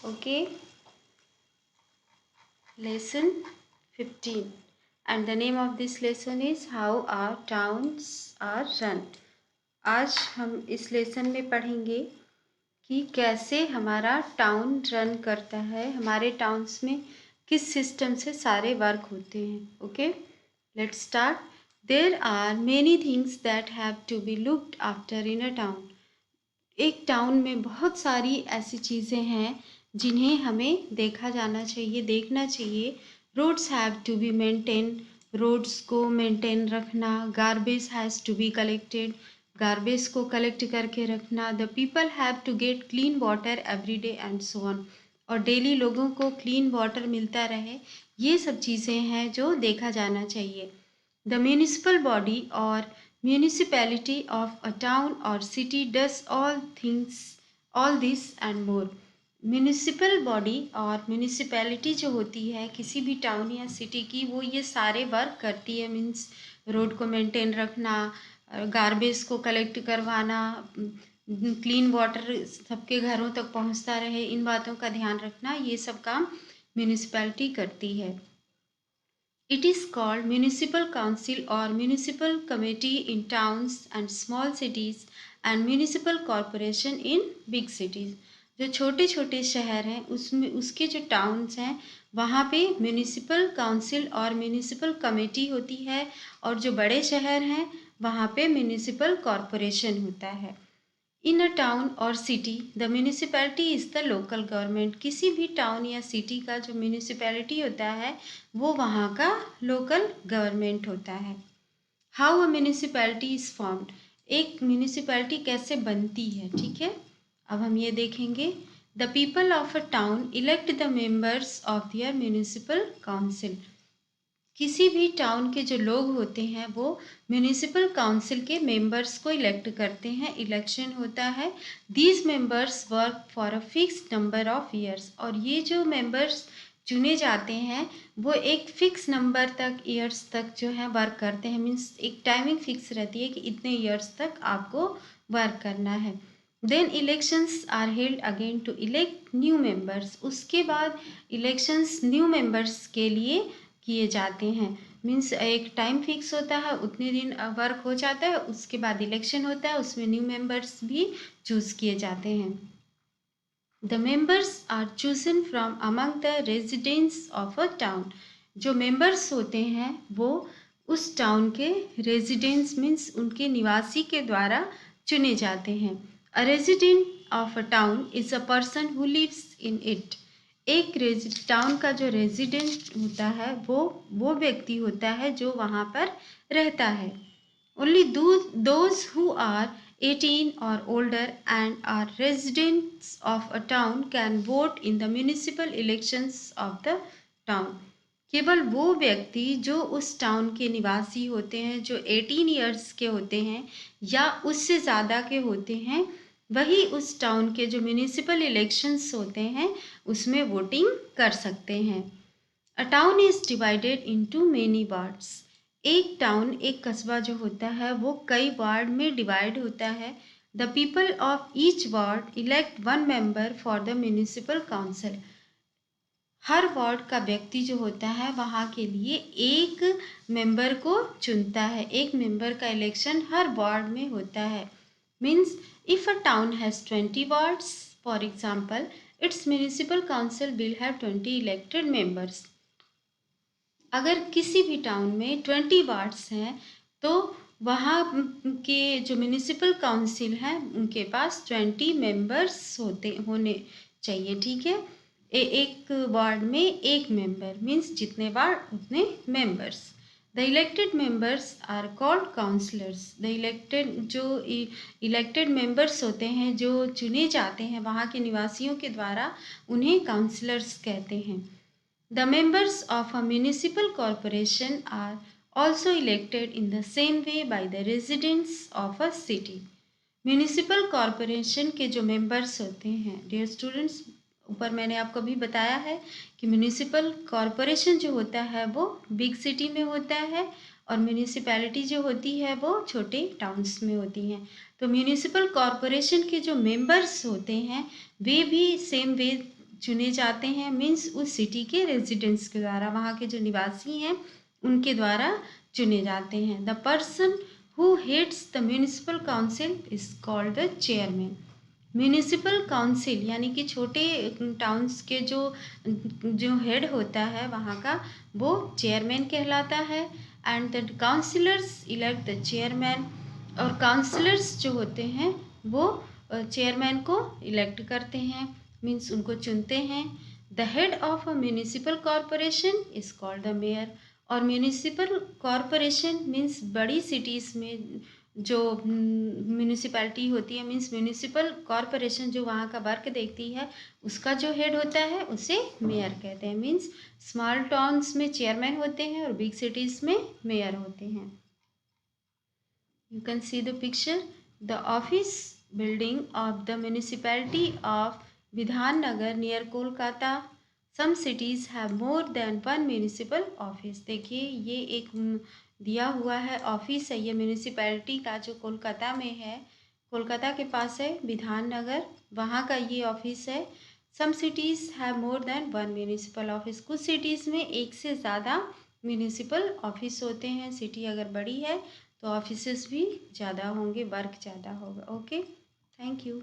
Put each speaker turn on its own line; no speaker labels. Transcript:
Okay, lesson 15, and the name of this lesson is how our towns are run. आज हम इस lesson में पढ़ेंगे कि कैसे हमारा टाउन रन करता है, हमारे टाउन्स में किस सिस्टम से सारे वर्क होते हैं. Okay, let's start. There are many things that have to be looked after in a town. एक टाउन में बहुत सारी ऐसी चीज़ें हैं जिन्हें हमें देखा जाना चाहिए, देखना चाहिए. Roads have to be maintain, roads को मेंटेन रखना. Garbage has to be collected, garbage को कलेक्ट करके रखना. The people have to get clean water every day and so on. और डेली लोगों को क्लीन वाटर मिलता रहे. ये सब चीज़ें हैं जो देखा जाना चाहिए. The municipal body or municipality of a town or city does all this and more. Municipal body और म्यूनिसिपैलिटी जो होती है किसी भी टाउन या सिटी की, वो ये सारे वर्क करती है. मीन्स रोड को मेंटेन रखना, गार्बेज को कलेक्ट करवाना, क्लीन वाटर सबके घरों तक पहुंचता रहे, इन बातों का ध्यान रखना, ये सब काम म्यूनिसिपैलिटी करती है. It is called municipal council or municipal committee in towns and small cities and municipal corporation in big cities. जो छोटे छोटे शहर हैं उसमें उसके जो टाउन्स हैं वहाँ पे म्यूनिसिपल काउंसिल और म्यूनिसिपल कमेटी होती है, और जो बड़े शहर हैं वहाँ पे म्यूनिसिपल कॉरपोरेशन होता है. इन अ टाउन और city the municipality is the local government. किसी भी टाउन या सिटी का जो म्यूनिसिपैलिटी होता है वो वहाँ का लोकल गवर्नमेंट होता है. How a municipality is formed. एक म्यूनिसिपैलिटी कैसे बनती है, ठीक है, अब हम ये देखेंगे. The people of a town elect the members of their municipal council. किसी भी टाउन के जो लोग होते हैं वो म्यूनिसिपल काउंसिल के मेंबर्स को इलेक्ट करते हैं. इलेक्शन होता है. These members work for a fix number of years. और ये जो मेंबर्स चुने जाते हैं वो एक फिक्स नंबर तक ईयर्स तक जो है वर्क करते हैं. मीन्स एक टाइमिंग फिक्स रहती है कि इतने ईयर्स तक आपको वर्क करना है. Then elections are held again to elect new members. उसके बाद इलेक्शंस न्यू मेंबर्स के लिए किए जाते हैं. मीन्स एक टाइम फिक्स होता है, उतने दिन वर्क हो जाता है, उसके बाद इलेक्शन होता है, उसमें न्यू मेंबर्स भी चूज़ किए जाते हैं. The members are chosen from among the residents of a town. जो मेंबर्स होते हैं वो उस टाउन के रेजिडेंट्स मीन्स उनके निवासी के द्वारा चुने जाते हैं. A resident of a town is a person who lives in it. एक टाउन का जो रेजिडेंट होता है वो व्यक्ति होता है जो वहाँ पर रहता है. ओनली दोज हु आर 18 और older and are residents of a town can vote in the municipal elections of the town. केवल वो व्यक्ति जो उस टाउन के निवासी होते हैं, जो 18 ईयर्स के होते हैं या उससे ज़्यादा के होते हैं, वही उस टाउन के जो म्यूनिसिपल इलेक्शंस होते हैं उसमें वोटिंग कर सकते हैं. A town is divided into many wards. एक टाउन, एक कस्बा जो होता है वो कई वार्ड में डिवाइड होता है. The people of each ward elect one member for the municipal council. Her ward का व्यक्ति जो होता है वहाँ के लिए एक मेंबर को चुनता है. एक मेंबर का इलेक्शन हर वार्ड में होता है. Means if a town has 20 wards for example, its municipal council will have 20 elected members. अगर किसी भी टाउन में 20 वार्ड्स हैं तो वहाँ के जो म्यूनिसिपल काउंसिल हैं उनके पास 20 मेंबर्स होने चाहिए, ठीक है. एक वार्ड में एक मेंबर मीन्स जितने वार्ड उतने members. The elected members are called councillors. The elected जो इलेक्टेड मेंबर्स होते हैं, जो चुने जाते हैं वहाँ के निवासियों के द्वारा, उन्हें काउंसलर्स कहते हैं. The members of a municipal corporation are also elected in the same way by the residents of a city. Municipal corporation के जो मेंबर्स होते हैं, डियर स्टूडेंट्स, ऊपर मैंने आपको भी बताया है कि म्यूनिसिपल कॉरपोरेशन जो होता है वो बिग सिटी में होता है और म्यूनिसिपैलिटी जो होती है वो छोटे टाउन्स में होती हैं. तो म्यूनिसिपल कॉरपोरेशन के जो मेंबर्स होते हैं वे भी सेम वे चुने जाते हैं, मीन्स उस सिटी के रेजिडेंट्स के द्वारा, वहाँ के जो निवासी हैं उनके द्वारा चुने जाते हैं। The person who heads the municipal council is called the chairman. Municipal council यानी कि छोटे टाउन्स के जो हेड होता है वहाँ का, वो चेयरमैन कहलाता है। And the councillors elect the chairman, और काउंसिलर्स जो होते हैं वो चेयरमैन को इलेक्ट करते हैं, मीन्स उनको चुनते हैं। The head of a municipal corporation is called the mayor. और म्यूनिसिपल कॉरपोरेशन मीन्स बड़ी सिटीज़ में जो म्यूनिसिपैलिटी होती है, मीन्स म्यूनिसिपल कॉरपोरेशन जो वहाँ का वर्क देखती है, उसका जो हेड होता है उसे मेयर कहते हैं। मीन्स स्मॉल टाउन्स में चेयरमैन होते हैं और बिग सिटीज़ में मेयर होते हैं। You can see the picture. The office building of the municipality of Vidhan Nagar near Kolkata. Some cities have more than one municipal office. देखिए ये एक दिया हुआ है ऑफिस है, ये म्यूनिसिपैलिटी का जो कोलकाता में है, कोलकाता के पास है विधान नगर, वहाँ का ये ऑफिस है। Some cities have more than one municipal office. कुछ सिटीज़ में एक से ज़्यादा म्यूनिसिपल ऑफिस होते हैं। सिटी अगर बड़ी है तो ऑफिसेस भी ज़्यादा होंगे, वर्क ज़्यादा होगा। Okay, thank you.